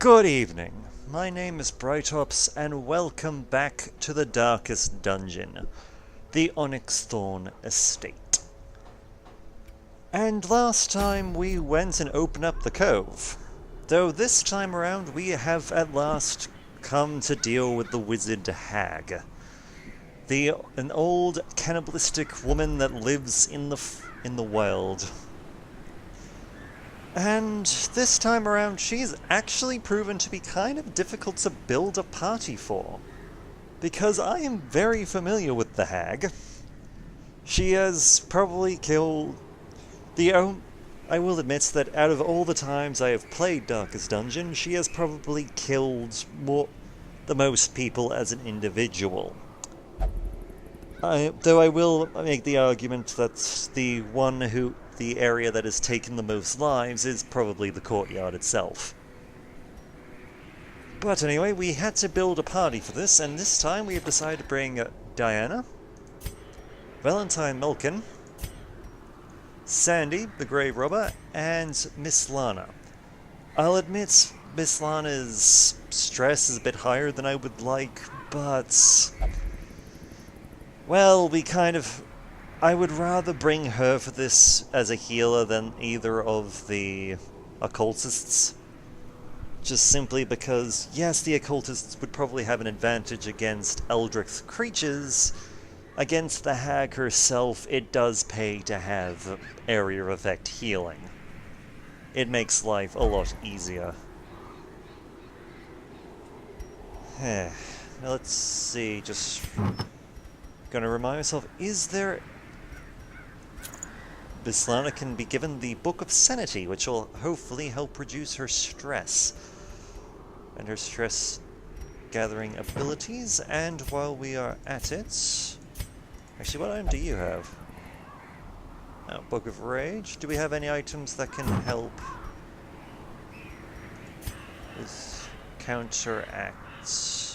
Good evening. My name is Brightops, and welcome back to the darkest dungeon, the Onyxthorn estate. And last time we went and opened up the cove, though this time around we have at last come to deal with the wizard hag, an old cannibalistic woman that lives in the wild. And this time around, she's actually proven to be kind of difficult to build a party for. Because I am very familiar with the hag. She has probably killed I will admit that out of all the times I have played Darkest Dungeon, she has probably killed the most people as an individual. Though I will make the argument that the area that has taken the most lives is probably the courtyard itself. But anyway, we had to build a party for this, and this time we have decided to bring Diana, Valentine Milken, Sandy, the Grave Robber, and Miss Lana. I'll admit Miss Lana's stress is a bit higher than I would like, but well, I would rather bring her for this as a healer than either of the occultists. Just simply because, yes, the occultists would probably have an advantage against eldritch creatures. Against the hag herself, it does pay to have area effect healing. It makes life a lot easier. Now let's see, just gonna remind myself, is there... Bislana can be given the Book of Sanity, which will hopefully help reduce her stress and her stress-gathering abilities. And while we are at it... Actually, what item do you have? Oh, Book of Rage. Do we have any items that can help with counteracts?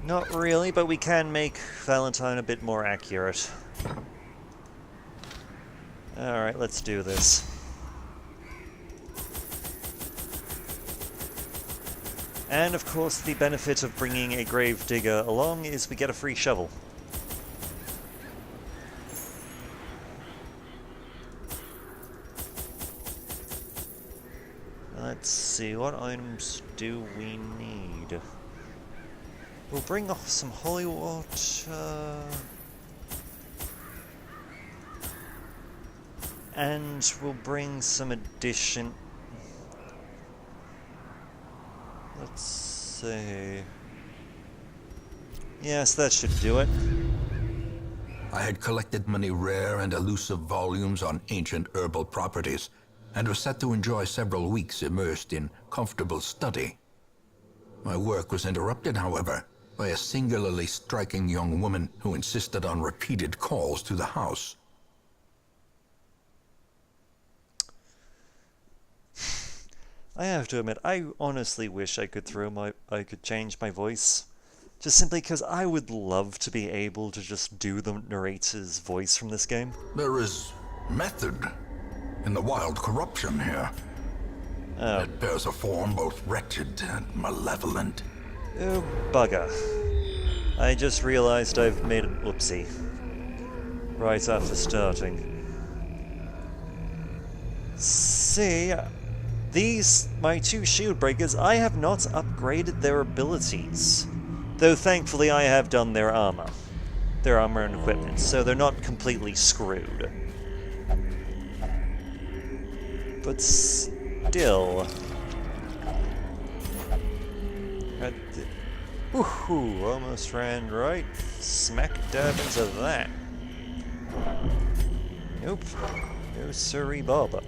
Not really, but we can make Valentine a bit more accurate. Alright, let's do this. And of course, the benefit of bringing a gravedigger along is we get a free shovel. Let's see, what items do we need? We'll bring off some holy water. And we'll bring some addition. Let's see. Yes, that should do it. I had collected many rare and elusive volumes on ancient herbal properties, and was set to enjoy several weeks immersed in comfortable study. My work was interrupted, however, by a singularly striking young woman who insisted on repeated calls to the house. I have to admit, I honestly wish I could change my voice. Just simply because I would love to be able to just do the narrator's voice from this game. There is method in the wild corruption here. Oh. It bears a form both wretched and malevolent. Oh, bugger. I just realized I've made an oopsie. Right after starting. See, my two shield breakers, I have not upgraded their abilities. Though thankfully I have done their armor. Their armor and equipment, so they're not completely screwed. But still... Woohoo! Almost ran right smack dab into that. Nope. No siree baba.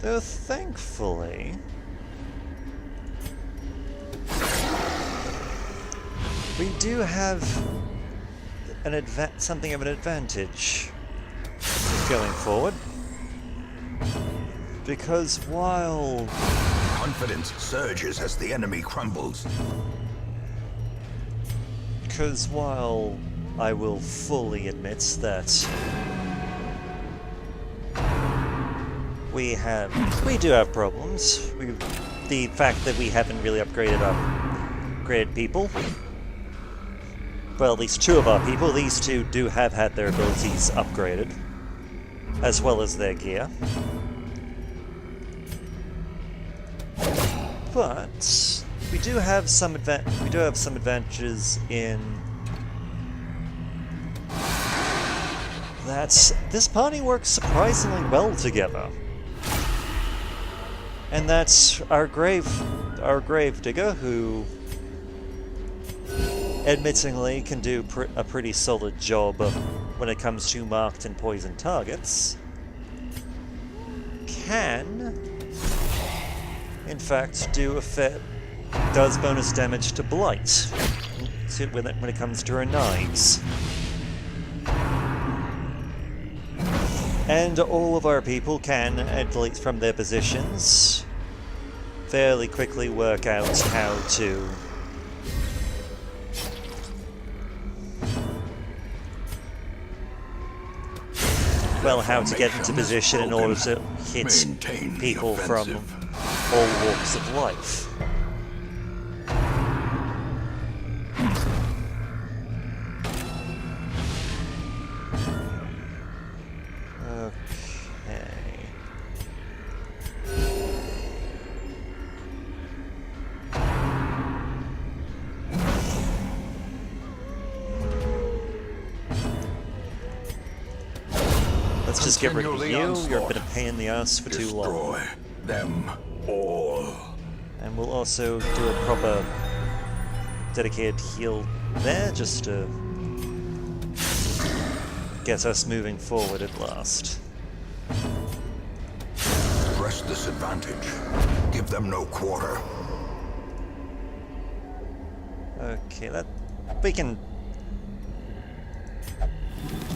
Though thankfully... we do have something of an advantage going forward. Because while Confidence surges as the enemy crumbles. Because while I will fully admit that we do have problems. The fact that we haven't really upgraded people. Well, at least two of our people. These two do have had their abilities upgraded, as well as their gear. But we do have some advantages in that this party works surprisingly well together. And that's our grave digger, who admittingly can do a pretty solid job when it comes to marked and poisoned targets, can in fact does bonus damage to blight when it comes to her knives. And all of our people can, at least from their positions, fairly quickly work out how to get into position in order to hit people from all walks of life. Let's just get rid of you. You're a bit of pain in the ass for too long. Destroy them all. And we'll also do a proper dedicated heal there, just to get us moving forward at last. Press this advantage. Give them no quarter. Okay, we can.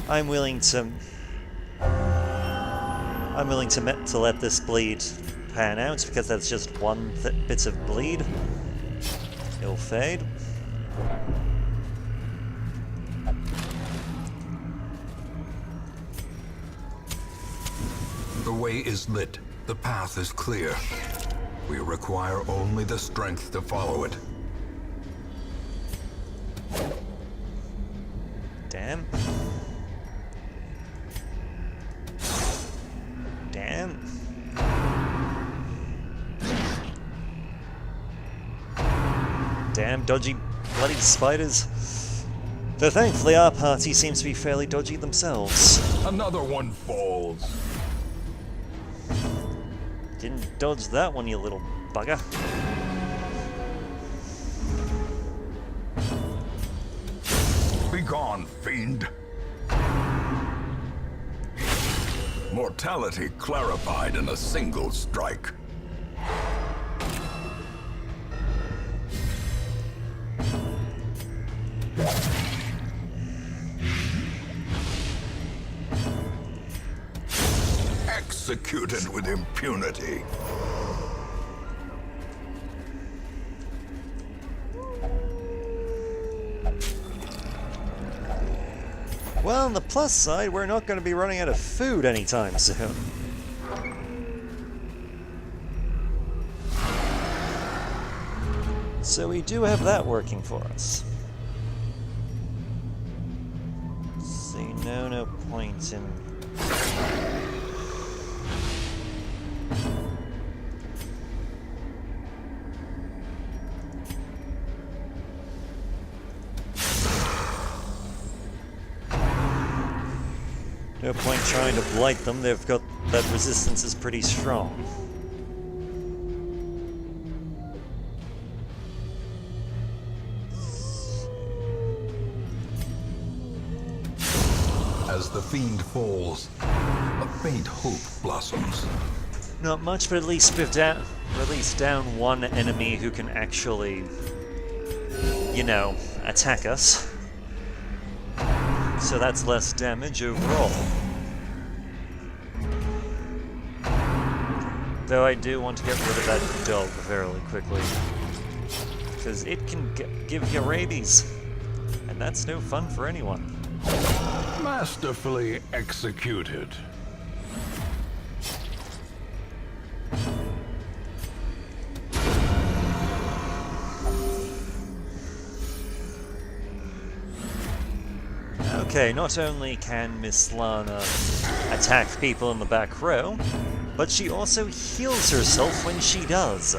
I'm willing to let this bleed pan out, because that's just one bit of bleed. It'll fade. The way is lit. The path is clear. We require only the strength to follow it. Damn. Damn. Damn dodgy bloody spiders. Though thankfully our party seems to be fairly dodgy themselves. Another one falls. Didn't dodge that one, you little bugger. Begone, fiend. Mortality clarified in a single strike. Executed with impunity. Well, on the plus side, we're not going to be running out of food anytime soon. So we do have that working for us. Let's see, no point in... No point trying to blight them, they've got... that resistance is pretty strong. As the fiend falls, a faint hope blossoms. Not much, but at least we've released down one enemy who can actually, you know, attack us. So that's less damage overall. Though I do want to get rid of that dog fairly quickly. Because it can give you rabies. And that's no fun for anyone. Masterfully executed. Okay, not only can Miss Lana attack people in the back row, but she also heals herself when she does.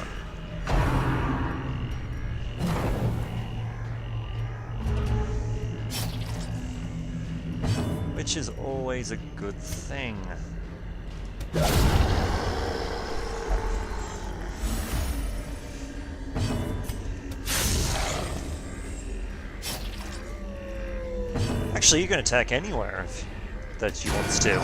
Which is always a good thing. Actually, you can attack anywhere that she wants to.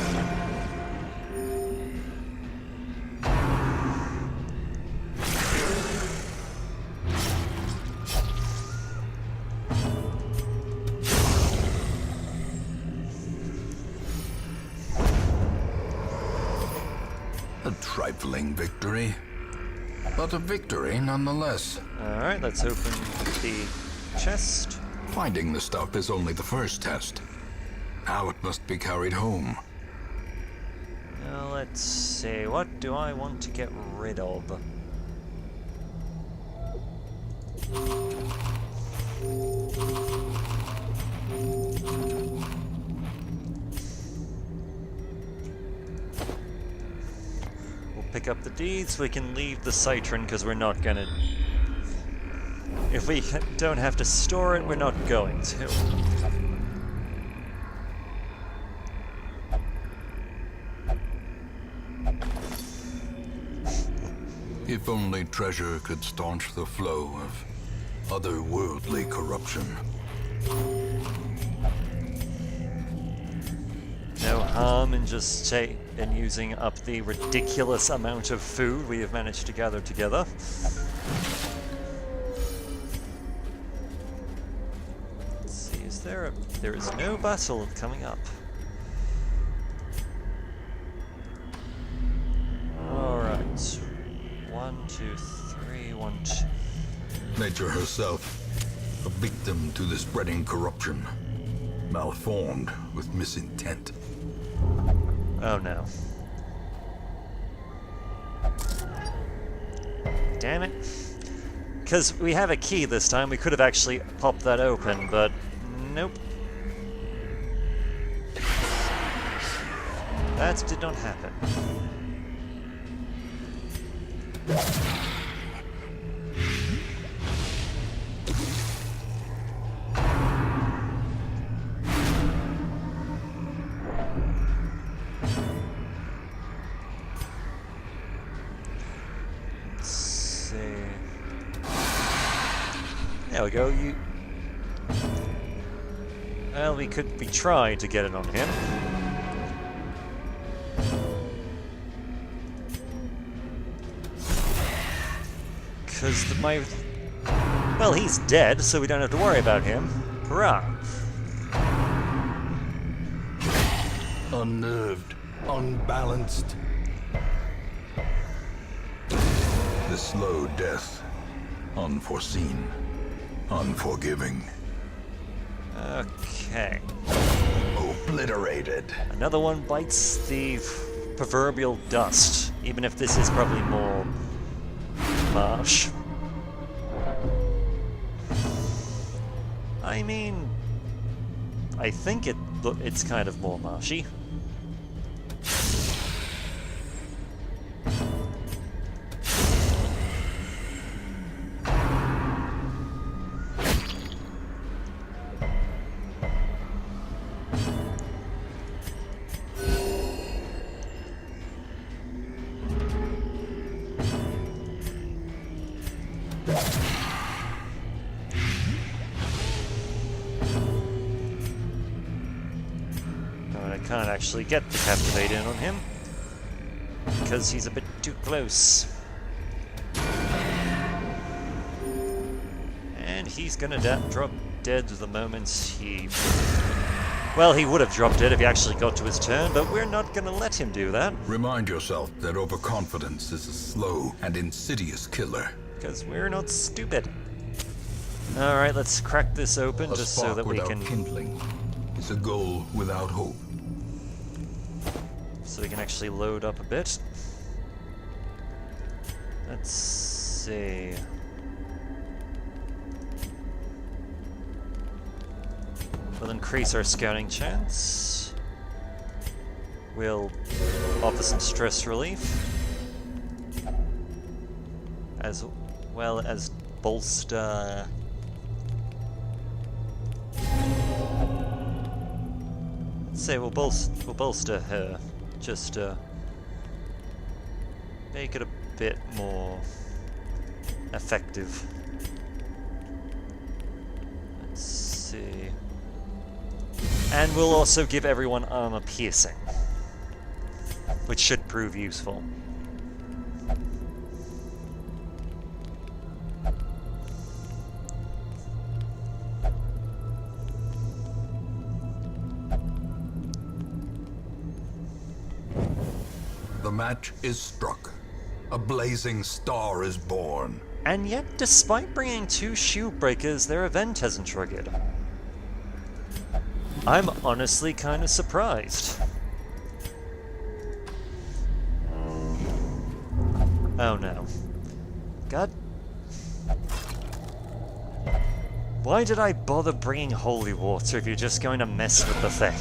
A trifling victory, but a victory nonetheless. Alright, let's open the chest. Finding the stuff is only the first test. Now it must be carried home. Now let's see, what do I want to get rid of? We'll pick up the deeds, we can leave the citron because we're not gonna... If we don't have to store it, we're not going to. If only treasure could staunch the flow of otherworldly corruption. No harm in just using up the ridiculous amount of food we have managed to gather together. Let's see, there is no battle coming up. Alright. 1, 2, 3, 1, 2. Nature herself, a victim to the spreading corruption, malformed with misintent. Oh no. Damn it. Because we have a key this time, we could have actually popped that open, but nope. That did not happen. Let's see. There we go. Well, we tried to get it on him. Because well, he's dead, so we don't have to worry about him. Hurrah! Unnerved, unbalanced. The slow death, unforeseen, unforgiving. Okay. Obliterated. Another one bites the proverbial dust, even if this is probably more marsh. I mean, I think it's kind of more marshy. Can't actually get the Captivate in on him because he's a bit too close. And he's gonna drop dead the moment he Well, he would have dropped it if he actually got to his turn, but we're not gonna let him do that. Remind yourself that overconfidence is a slow and insidious killer. Because we're not stupid. Alright, let's crack this open A just so spark that we without can... kindling is a goal without hope. So we can actually load up a bit. Let's see... We'll increase our scouting chance. We'll offer some stress relief. As well as bolster... Let's say we'll bolster her. Just make it a bit more effective. Let's see... And we'll also give everyone armor piercing, which should prove useful. The match is struck. A blazing star is born. And yet, despite bringing 2 shield breakers, their event hasn't triggered. I'm honestly kind of surprised. Oh no. God. Why did I bother bringing holy water if you're just going to mess with the thing?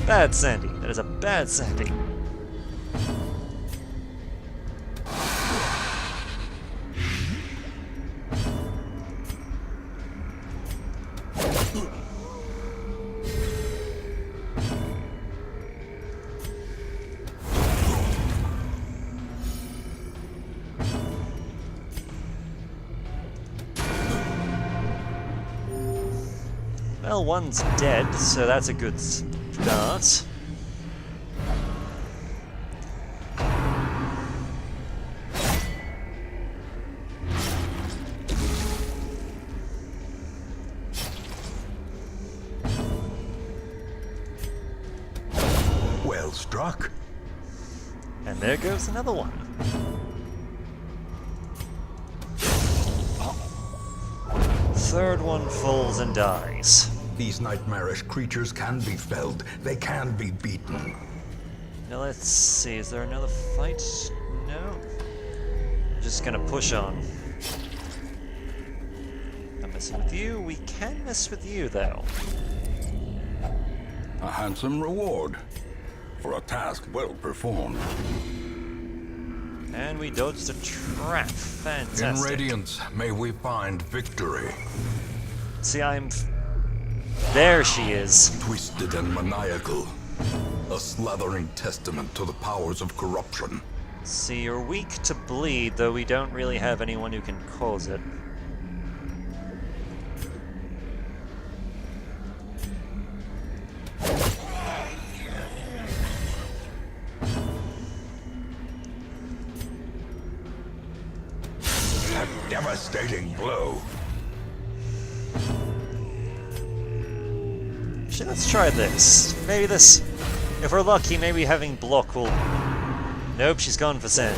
Bad Sandy. That is a bad Sandy. Well, one's dead, so that's a good start. Well struck. And there goes another one. Third one falls and dies. These nightmarish creatures can be felled. They can be beaten. Now let's see, is there another fight? No. I'm just gonna push on. Not messing with you. We can mess with you, though. A handsome reward for a task well performed. And we dodged a trap. Fantastic. In Radiance, may we find victory. See, there she is. Twisted and maniacal. A slathering testament to the powers of corruption. See, you're weak to bleed, though we don't really have anyone who can cause it. A devastating blow. Actually, let's try this. Maybe this... If we're lucky, maybe having block will... Nope, she's gone for sand.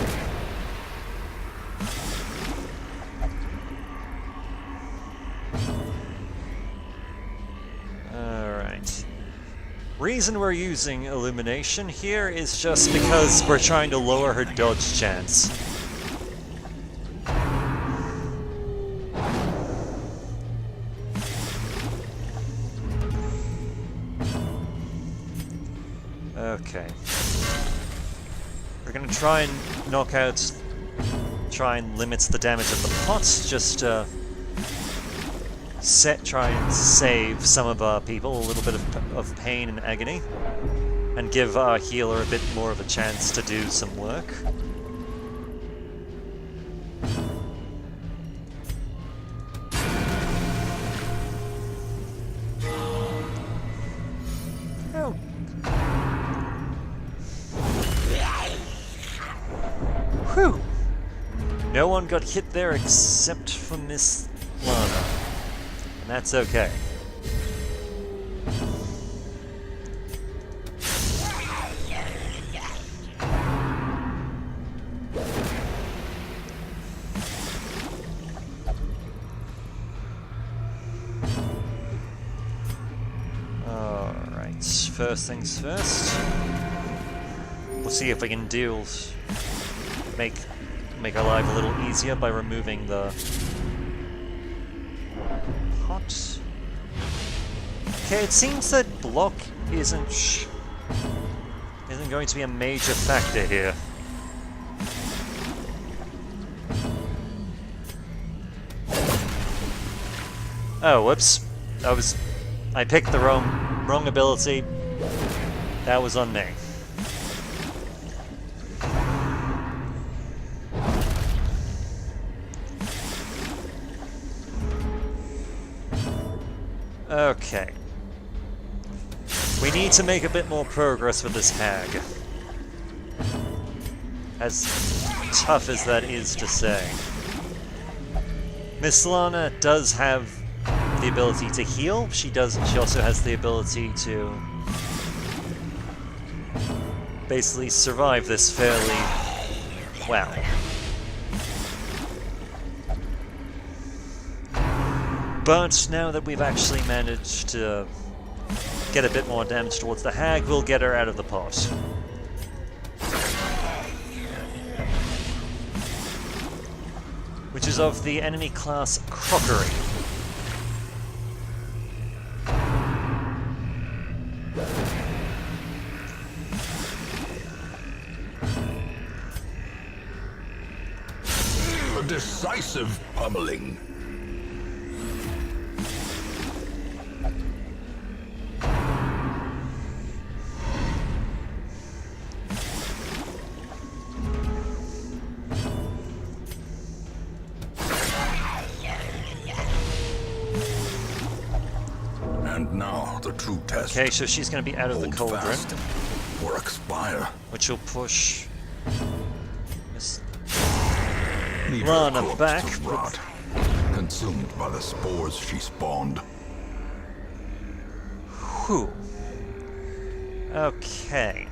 Alright. Reason we're using illumination here is just because we're trying to lower her dodge chance. Okay. We're gonna try and knock out... Try and limit the damage of the pots, just try and save some of our people a little bit of pain and agony. And give our healer a bit more of a chance to do some work. Oh. Whew! No one got hit there except for Miss Lana. And that's okay. first things first. We'll see if we can make our life a little easier by removing the pot. Okay, it seems that block isn't going to be a major factor here. Oh, whoops. I picked the wrong ability. That was on me. Okay. We need to make a bit more progress with this hag. As tough as that is to say. Miss Lana does have the ability to heal. She also has the ability to basically survive this fairly well. But now that we've actually managed to get a bit more damage towards the hag, we'll get her out of the pot. Which is of the enemy class Crockery. A decisive pummeling. And now the true test. Okay, so she's going to be out of the Hold cauldron, fast or expire. which will push Miss Leave her Lana corpse back. to rot, consumed by the spores she spawned. Whew. Okay.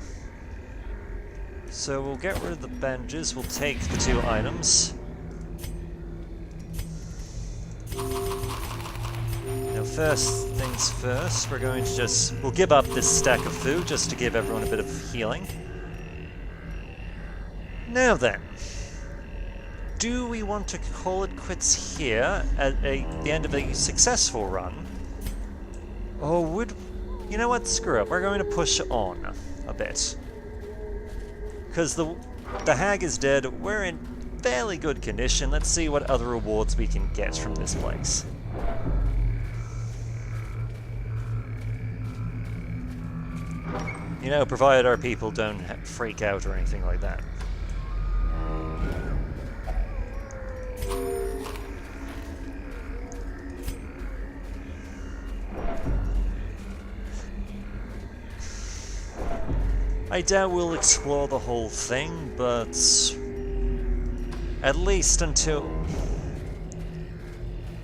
So we'll get rid of the bandages. We'll take the 2 items. Now, first things first, we're going to we'll give up this stack of food just to give everyone a bit of healing. Now then, do we want to call it quits here at the end of a successful run? Or would... You know what, screw it, we're going to push on a bit. Because the hag is dead, we're in fairly good condition. Let's see what other rewards we can get from this place. You know, provided our people don't freak out or anything like that. I doubt we'll explore the whole thing, but at least until...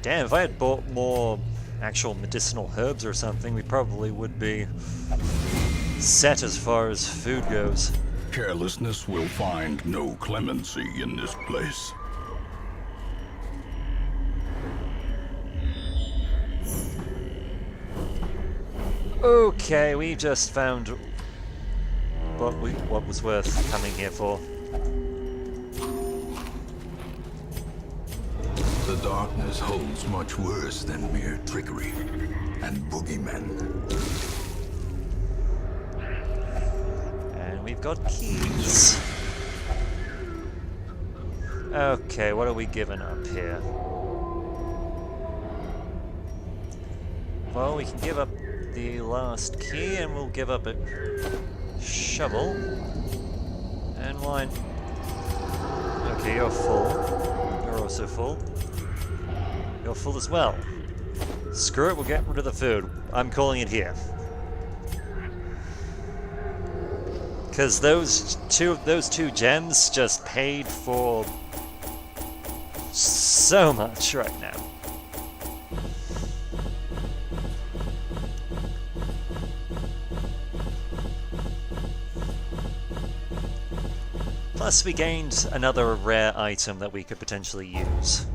Damn, if I had bought more actual medicinal herbs or something, we probably would be set as far as food goes. Carelessness will find no clemency in this place. Okay, we just found what was worth coming here for. The darkness holds much worse than mere trickery and boogeymen. And we've got keys. Okay, what are we giving up here? Well, we can give up the last key, and we'll give up a shovel. And wine. Okay, you're full. You're also full. You're full as well. Screw it, we'll get rid of the food. I'm calling it here. Because those two gems just paid for so much right now. Plus we gained another rare item that we could potentially use.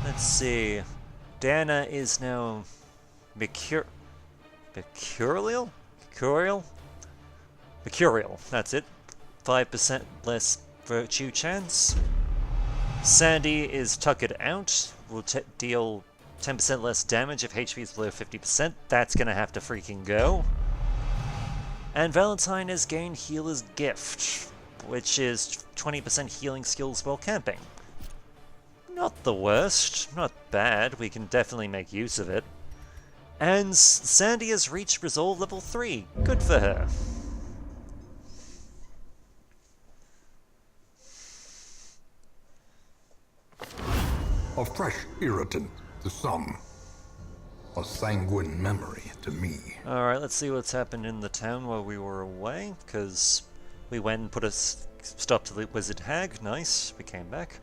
Let's see. Dana is now Mercurial? Mercurial? Mercurial, that's it. 5% less virtue chance. Sandy is Tuck It Out. Will deal 10% less damage if HP is below 50%. That's gonna have to freaking go. And Valentine is Gain Healer's Gift, which is 20% healing skills while camping. Not the worst, not bad, we can definitely make use of it. And Sandy has reached Resolve level 3, good for her. A fresh irritant to some. A sanguine memory to me. Alright, let's see what's happened in the town while we were away, because we went and put a stop to the Wizard Hag. Nice, we came back.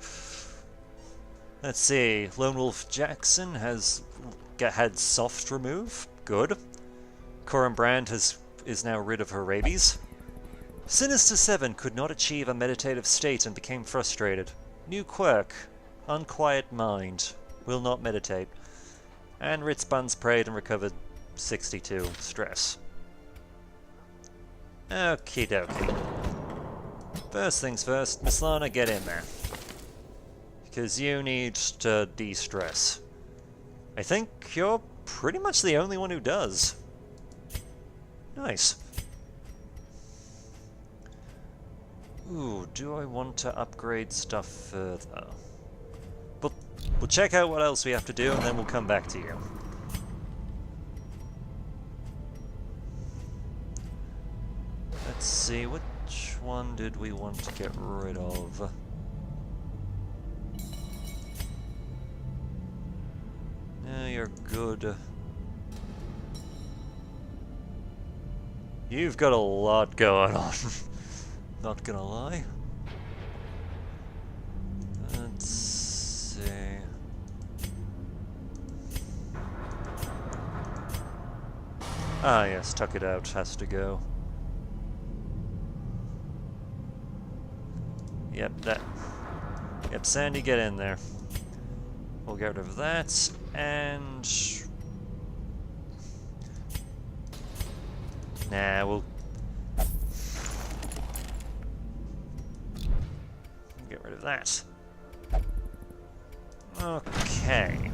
Let's see, Lone Wolf Jackson has had soft remove. Good. Corin Brand is now rid of her rabies. Sinister 7 could not achieve a meditative state and became frustrated. New quirk. Unquiet mind. Will not meditate. And Ritz Buns prayed and recovered 62 stress. Okie dokie. First things first, Miss Lana, get in there. Because you need to de-stress. I think you're pretty much the only one who does. Nice. Ooh, do I want to upgrade stuff further? But we'll check out what else we have to do and then we'll come back to you. Let's see, which one did we want to get rid of? Yeah, you're good. You've got a lot going on. Not gonna lie. Let's see. Ah yes, Tuck It Out has to go. Yep, that. Yep, Sandy, get in there. We'll get rid of that, and... Nah, we'll... get rid of that. Okay.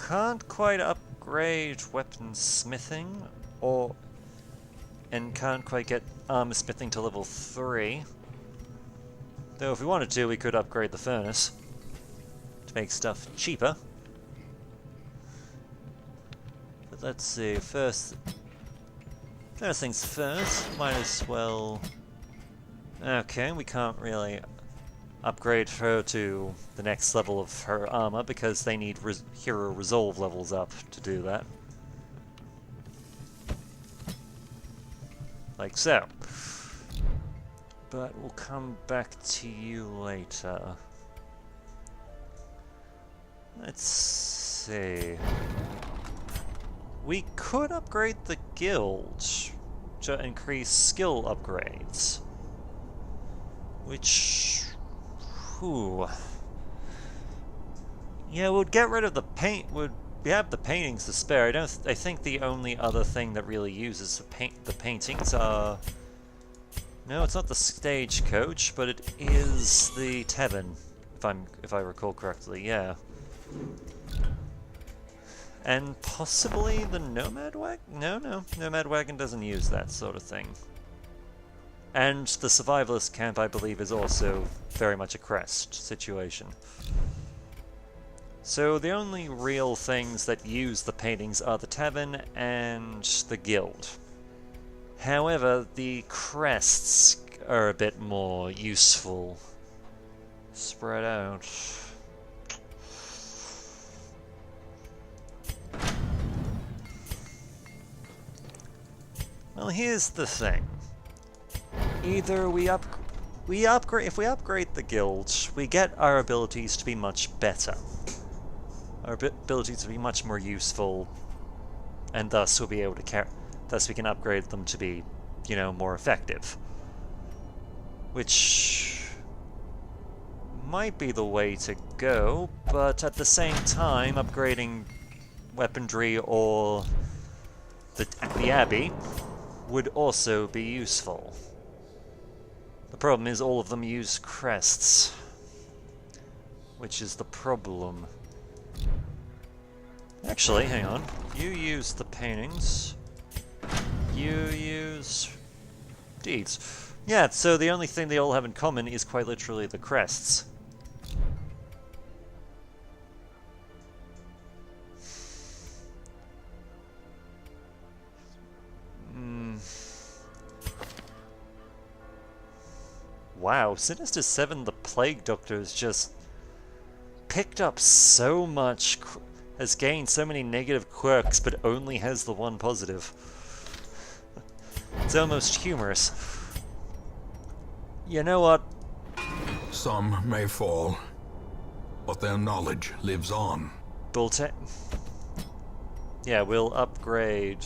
Can't quite upgrade weapon smithing, or... and can't quite get armor smithing to level 3. Though if we wanted to, we could upgrade the furnace to make stuff cheaper. But let's see, first things first, might as well... Okay, we can't really upgrade her to the next level of her armor because they need hero resolve levels up to do that. Like so. But we'll come back to you later. Let's see. We could upgrade the guild to increase skill upgrades. Which... Whew. Yeah, we'll get rid of the paint. We have the paintings to spare. I think the only other thing that really uses the paintings are... No, it's not the stagecoach, but it is the tavern, if I recall correctly. Yeah. And possibly the Nomad Wagon? No, Nomad Wagon doesn't use that sort of thing. And the Survivalist Camp, I believe, is also very much a crest situation. So the only real things that use the paintings are the tavern and the guild. However, the crests are a bit more useful. Spread out. Well, here's the thing. Either if we upgrade the guild, we get our abilities to be much better. Our abilities to be much more useful, and thus we'll be able to thus we can upgrade them to be, you know, more effective. Which might be the way to go, but at the same time, upgrading weaponry or the Abbey would also be useful. The problem is all of them use crests, which is the problem. Actually, hang on. You use the paintings. You use deeds. Yeah, so the only thing they all have in common is quite literally the crests. Wow, Sinister 7, the Plague Doctor, has just picked up so much, has gained so many negative quirks, but only has the one positive. It's almost humorous. You know what? Some may fall, but their knowledge lives on. Yeah, we'll upgrade...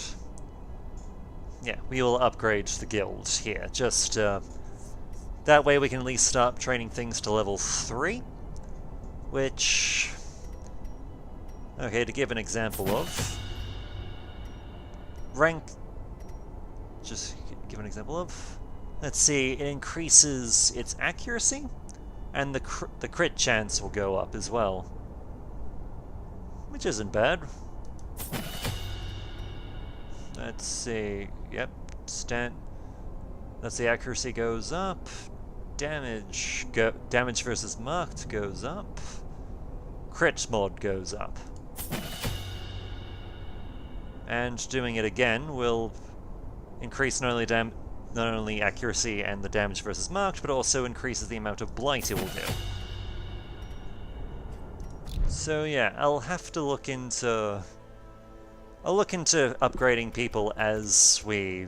Yeah, we will upgrade the guild here. Just, that way we can at least start training things to level 3. Which... Okay, to give an example of... Rank... Just give an example of... Let's see, it increases its accuracy, and the crit chance will go up as well. Which isn't bad. Let's see, yep, let's see, accuracy goes up, damage versus marked goes up, crit mod goes up. And doing it again will increase not only accuracy and the damage versus marked, but also increases the amount of blight it will do. So yeah, I'll look into upgrading people as we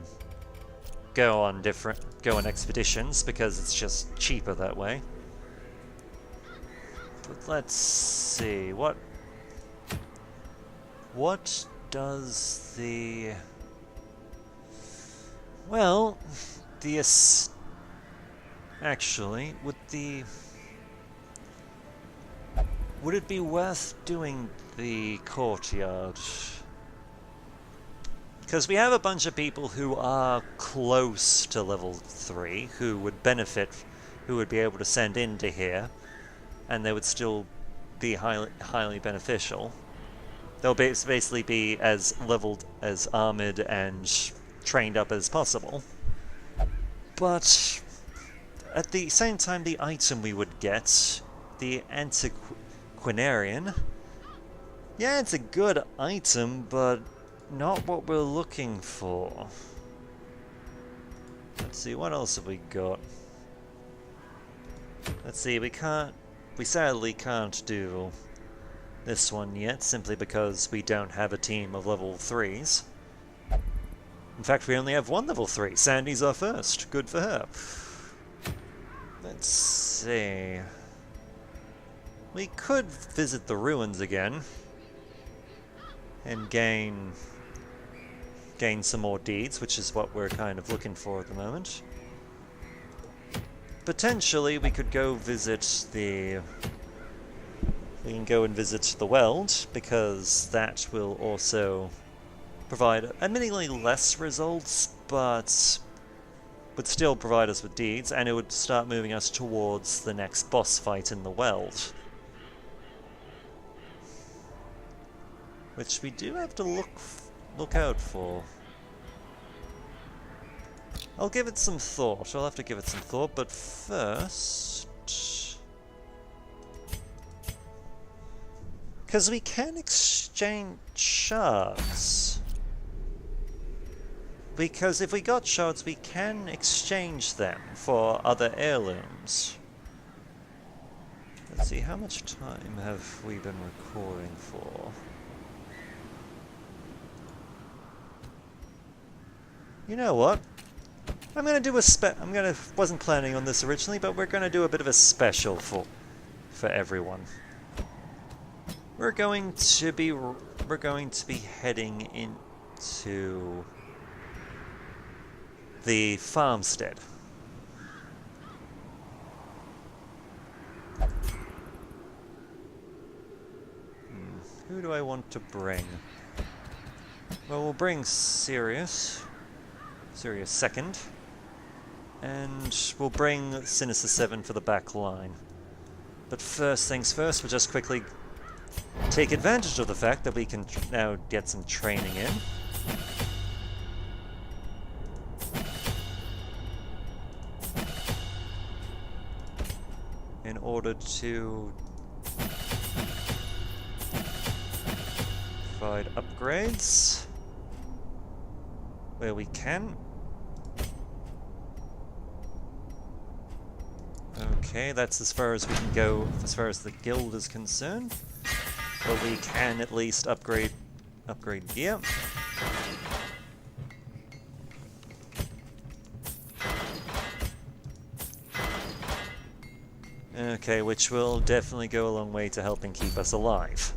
go on expeditions, because it's just cheaper that way. But let's see, what does the... Well, actually, would it be worth doing the courtyard? Because we have a bunch of people who are close to level 3 who would benefit, who would be able to send into here, and they would still be highly beneficial. They'll basically be as leveled, as armored, and trained up as possible. But at the same time, the item we would get, the Antiquarian, yeah, it's a good item, but not what we're looking for. Let's see, what else have we got? Let's see, we sadly can't do this one yet, simply because we don't have a team of level 3s. In fact, we only have one level 3. Sandy's our first. Good for her. Let's see. We could visit the ruins again and gain some more deeds, which is what we're kind of looking for at the moment. Potentially, we could go visit the... We can go and visit the Weld, because that will also provide admittedly less results, but would still provide us with deeds, and it would start moving us towards the next boss fight in the Weld. Which we do have to look out for. I'll give it some thought. I'll have to give it some thought, but first... Because we can exchange shards. Because if we got shards, we can exchange them for other heirlooms. Let's see, how much time have we been recording for? You know what? I'm gonna do a wasn't planning on this originally, but we're gonna do a bit of a special for everyone. We're going to be heading into the farmstead. Who do I want to bring? Well, we'll bring Sirius second. And we'll bring Sinister 7 for the back line. But first things first, we'll just quickly take advantage of the fact that we can now get some training in order to provide upgrades where we can. Okay, that's as far as we can go as far as the guild is concerned. But we can at least upgrade gear. Okay, which will definitely go a long way to helping keep us alive.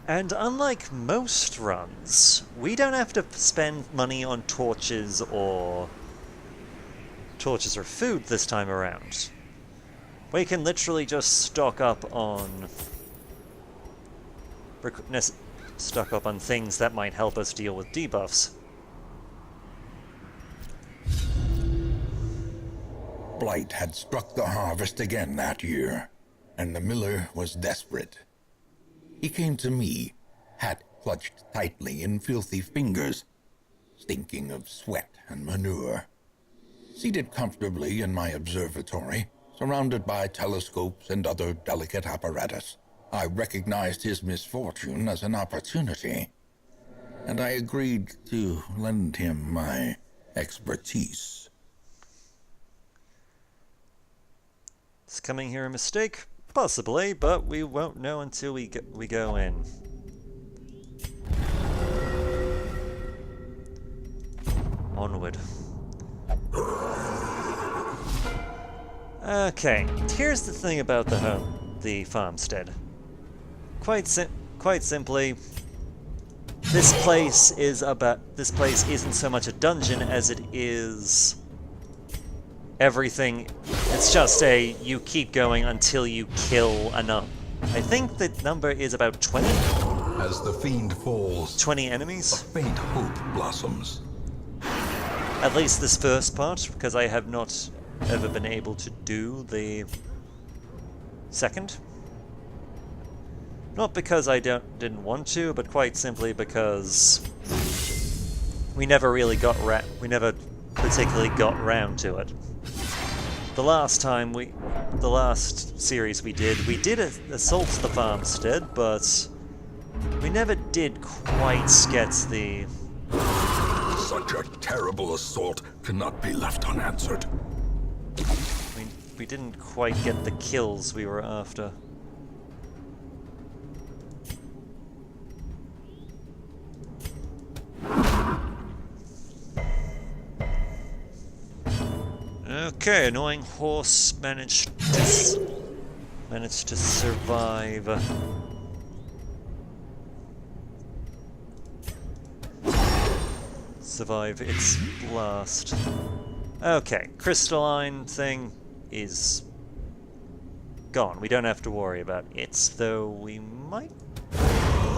And unlike most runs, we don't have to spend money on torches or food this time around. We can literally just stock up on things that might help us deal with debuffs. Blight had struck the harvest again that year, and the miller was desperate. He came to me, hat clutched tightly in filthy fingers, stinking of sweat and manure. Seated comfortably in my observatory, surrounded by telescopes and other delicate apparatus, I recognized his misfortune as an opportunity, and I agreed to lend him my expertise. Is coming here a mistake? Possibly, but we won't know until we go in. Onward. Okay, here's the thing about the farmstead. Quite simply, this place isn't so much a dungeon as it is everything. It's just you keep going until you kill enough. I think the number is about 20. As the fiend falls, 20 a enemies. faint hope blossoms. At least this first part, because I have not ever been able to do the second. Not because I didn't want to, but quite simply because we never particularly got round to it. The last series we did assault the farmstead, but we never did quite get the... Such a terrible assault cannot be left unanswered. We didn't quite get the kills we were after. Okay, annoying horse managed to survive. Survive its blast. Okay, crystalline thing is gone. We don't have to worry about it, though we might.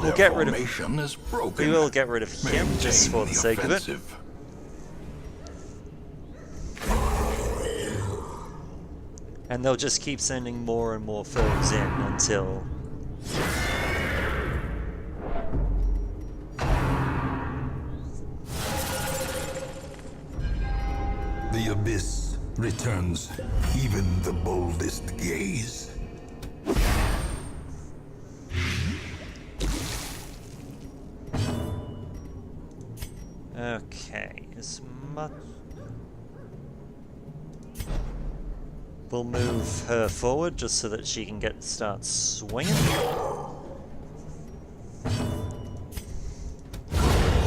We'll get rid of. Is broken. We will get rid of him just for the sake of it. And they'll just keep sending more and more foes in until... The abyss returns even the boldest gaze. Okay, we'll move her forward just so that she can start swinging.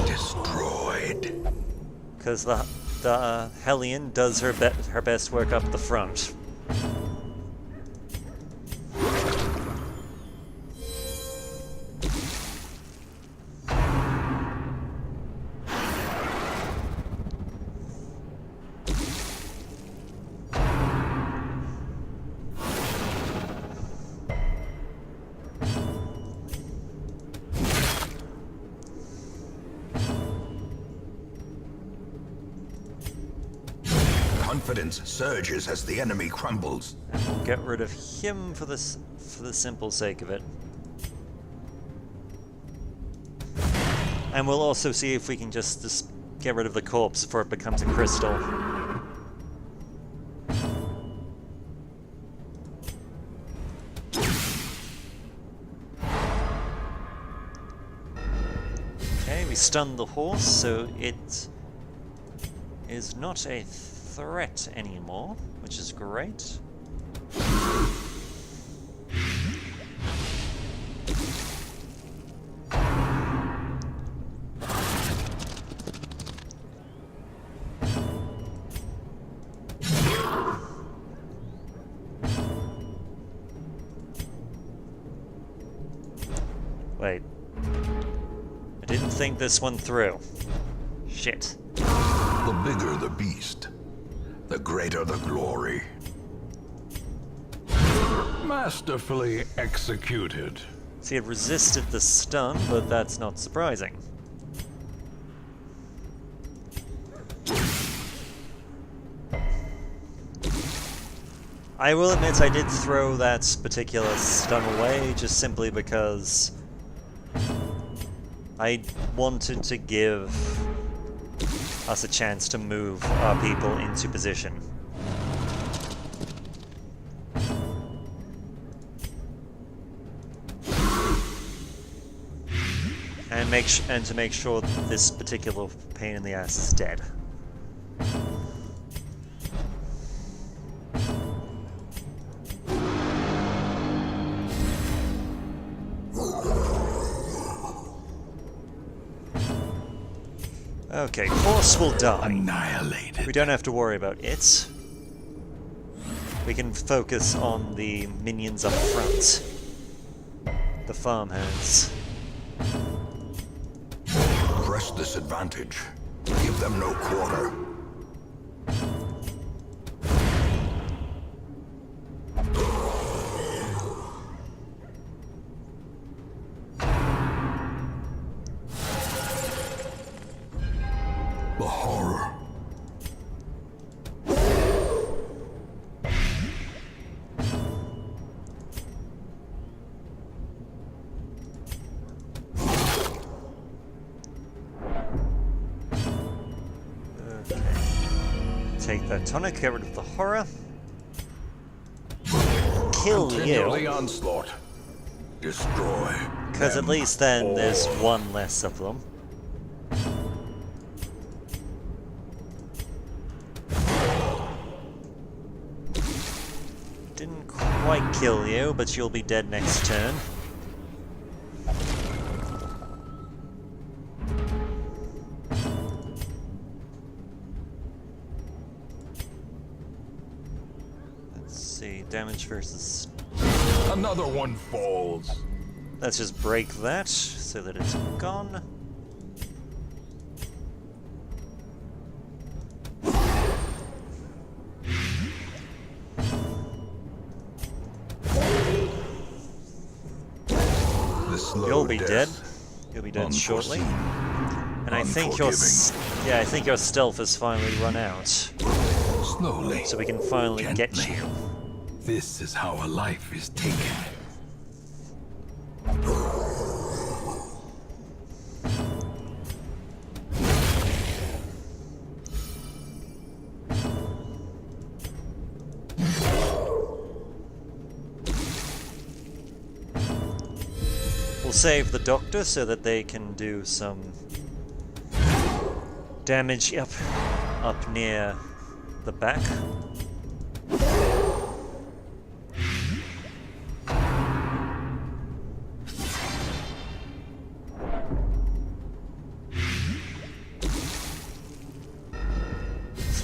Destroyed. Because the Hellion does her best work up the front. confidence surges as the enemy crumbles. And we'll get rid of him for the simple sake of it. And we'll also see if we can just get rid of the corpse before it becomes a crystal. Okay, we stunned the horse, so it is not a threat anymore, which is great. Wait. I didn't think this one through. Shit. The bigger the beast, the greater the glory. Masterfully executed. See, it resisted the stun, but that's not surprising. I will admit I did throw that particular stun away just simply because I wanted to give us a chance to move our people into position. And to make sure that this particular pain in the ass is dead. Okay, horse will die. Annihilated. We don't have to worry about it. We can focus on the minions up front. The farmhands. Press this advantage. Give them no quarter. The horror. Take that tonic, get rid of the horror. Kill Continually you. onslaught. Destroy. Because at least then there's one less of them. Didn't quite kill you, but you'll be dead next turn. Damage versus... Another one falls. Let's just break that so that it's gone. You'll be dead. You'll be dead shortly. And I think your I think your stealth has finally run out. Slowly. So we can finally get Gently. you. This is how a life is taken. We'll save the doctor so that they can do some damage up near the back.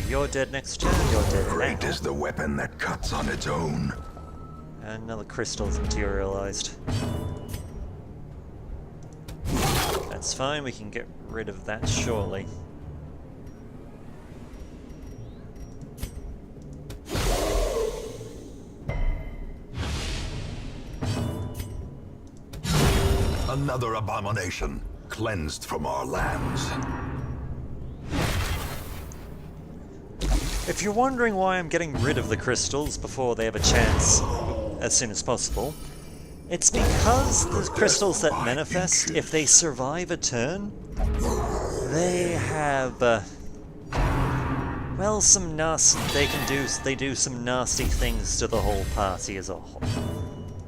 You're dead next turn, you're dead Great now. is the weapon that cuts on its own. And another crystal's materialized. That's fine, we can get rid of that shortly. Another abomination, cleansed from our lands. If you're wondering why I'm getting rid of the crystals before they have a chance as soon as possible, it's because the crystals that manifest, if they survive a turn, they have, well, some nasty, they do some nasty things to the whole party as a whole.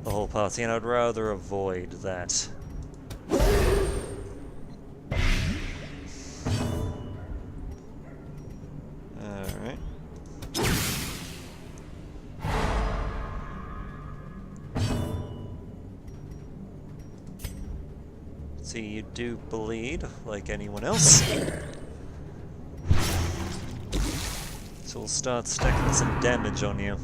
The whole party, and I'd rather avoid that. Alright. See, you do bleed like anyone else. So we'll start stacking some damage on you.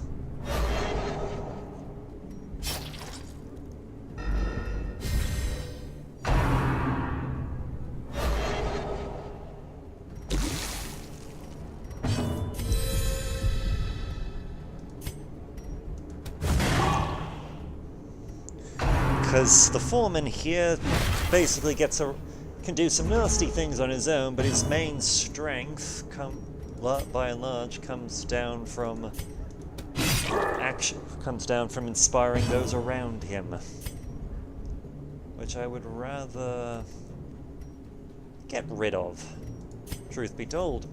Because the foreman here basically can do some nasty things on his own, but his main strength, by and large, comes down from inspiring those around him, which I would rather get rid of, truth be told.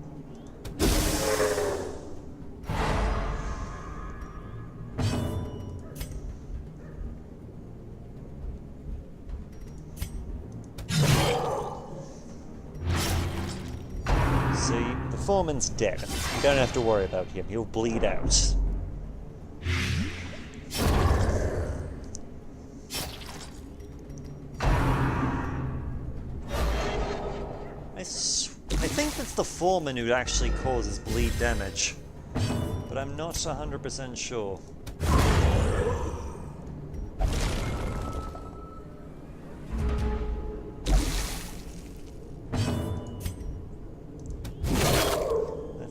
Foreman's dead. You don't have to worry about him. He'll bleed out. I think it's the foreman who actually causes bleed damage, but I'm not 100% sure.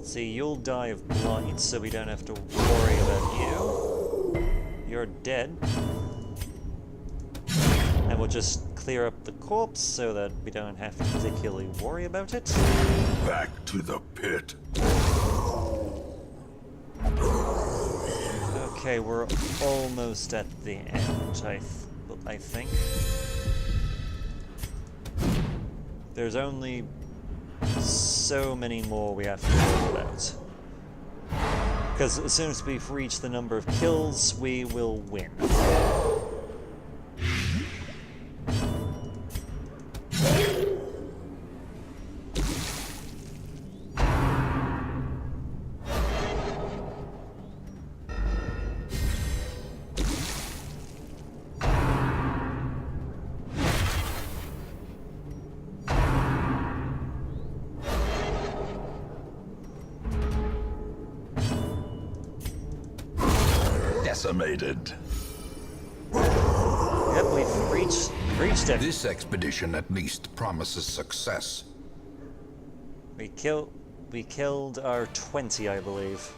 See, you'll die of blight, so we don't have to worry about you. You're dead. And we'll just clear up the corpse so that we don't have to particularly worry about it. Back to the pit. Okay, we're almost at the end, I think. There's only so many more we have to worry about. Because as soon as we've reached the number of kills, we will win. Decimated. Yep, we've reached it. This expedition at least promises success. We killed our 20, I believe.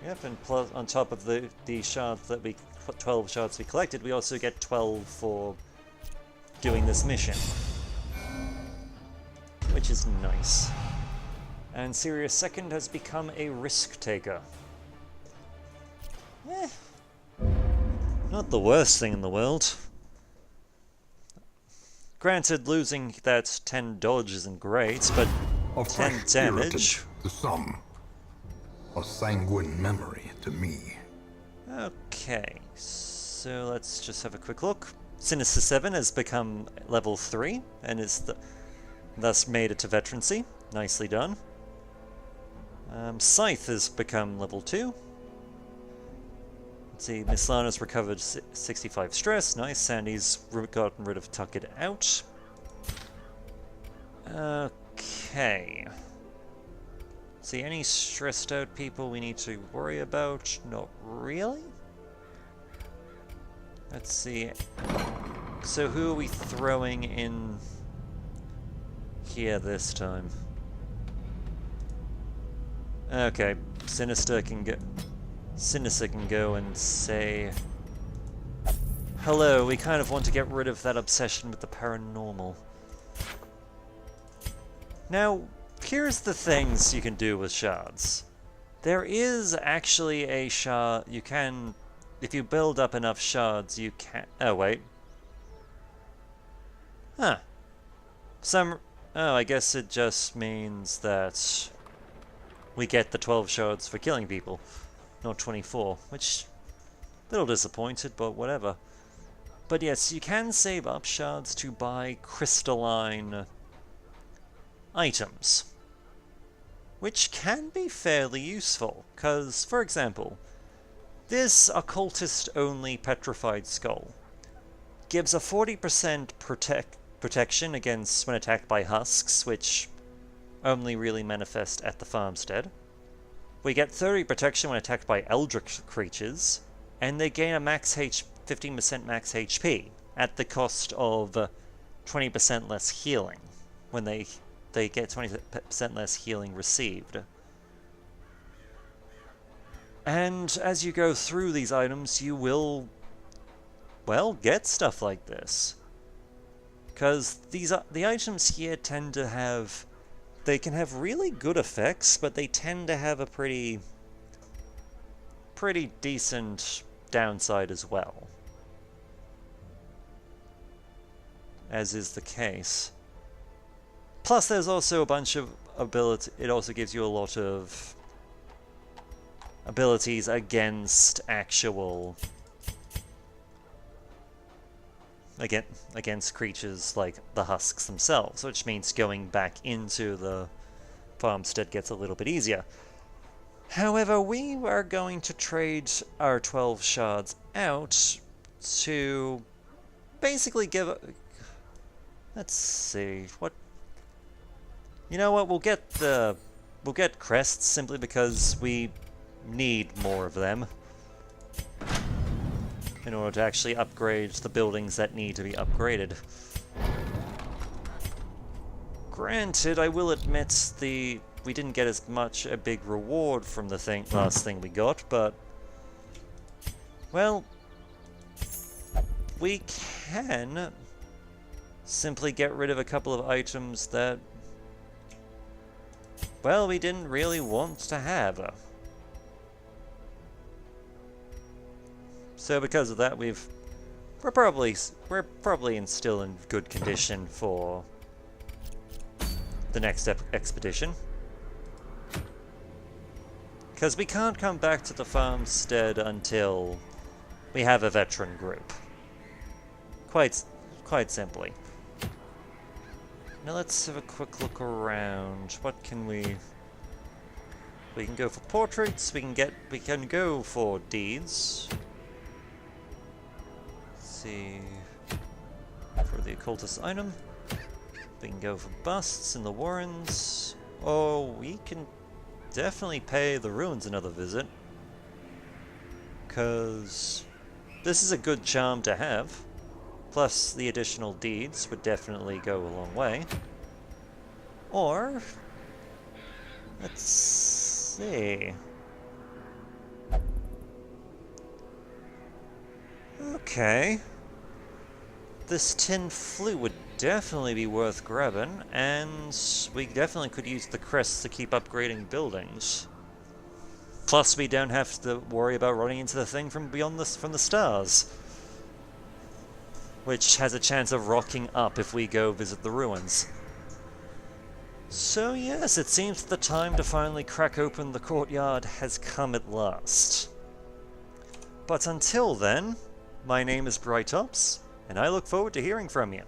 Yep, and plus on top of the shards that 12 shards we collected, we also get 12 for doing this mission, which is nice. And Sirius Second has become a risk taker. Not the worst thing in the world. Granted, losing that 10 dodge isn't great, but A 10 fresh damage. irritant to some. A sanguine memory to me. Okay, so let's just have a quick look. Sinister 7 has become level 3 and is thus made it to veterancy. Nicely done. Scythe has become level 2. Let's see, Miss Lana's recovered 65 stress. Nice. Sandy's gotten rid of Tuck It Out. Okay. See, any stressed out people we need to worry about? Not really. Let's see. So who are we throwing in here this time? Okay, Sinister can go and say Hello, we kind of want to get rid of that obsession with the paranormal. Now, here's the things you can do with shards. There is actually a shard you can... If you build up enough shards, you can... Oh, wait. Huh. Oh, I guess it just means that we get the 12 shards for killing people, not 24, which... a little disappointed, but whatever. But yes, you can save up shards to buy crystalline items, which can be fairly useful, because, for example, this occultist-only petrified skull gives a 40% protection against when attacked by husks, which only really manifest at the farmstead. We get 30 protection when attacked by eldritch creatures, and they gain a 15% max HP, at the cost of 20% less healing, when they get 20% less healing received. And as you go through these items, you will, well, get stuff like this. Because the items here tend to have... They can have really good effects, but they tend to have a pretty decent downside as well. As is the case. Plus, there's also a bunch of ability. It also gives you a lot of abilities against actual... against creatures like the husks themselves, which means going back into the farmstead gets a little bit easier. However, we are going to trade our 12 shards out to basically give... Let's see, what... You know what, we'll get crests simply because we need more of them in order to actually upgrade the buildings that need to be upgraded. Granted, I will admit we didn't get as much a big reward from the last thing we got, but... Well... We can simply get rid of a couple of items that... Well, we didn't really want to have. So because of that, we're probably still in good condition for the next expedition. Because we can't come back to the farmstead until we have a veteran group. Quite simply. Now let's have a quick look around. What can we... We can go for portraits, we can go for deeds. See, for the occultist item. We can go for busts in the Warrens. Oh, we can definitely pay the ruins another visit. Because this is a good charm to have. Plus the additional deeds would definitely go a long way. Or, let's see. Okay. This tin flute would definitely be worth grabbing, and we definitely could use the crests to keep upgrading buildings. Plus, we don't have to worry about running into the thing from beyond from the stars, which has a chance of rocking up if we go visit the ruins. So yes, it seems the time to finally crack open the courtyard has come at last. But until then, my name is Brightops, and I look forward to hearing from you.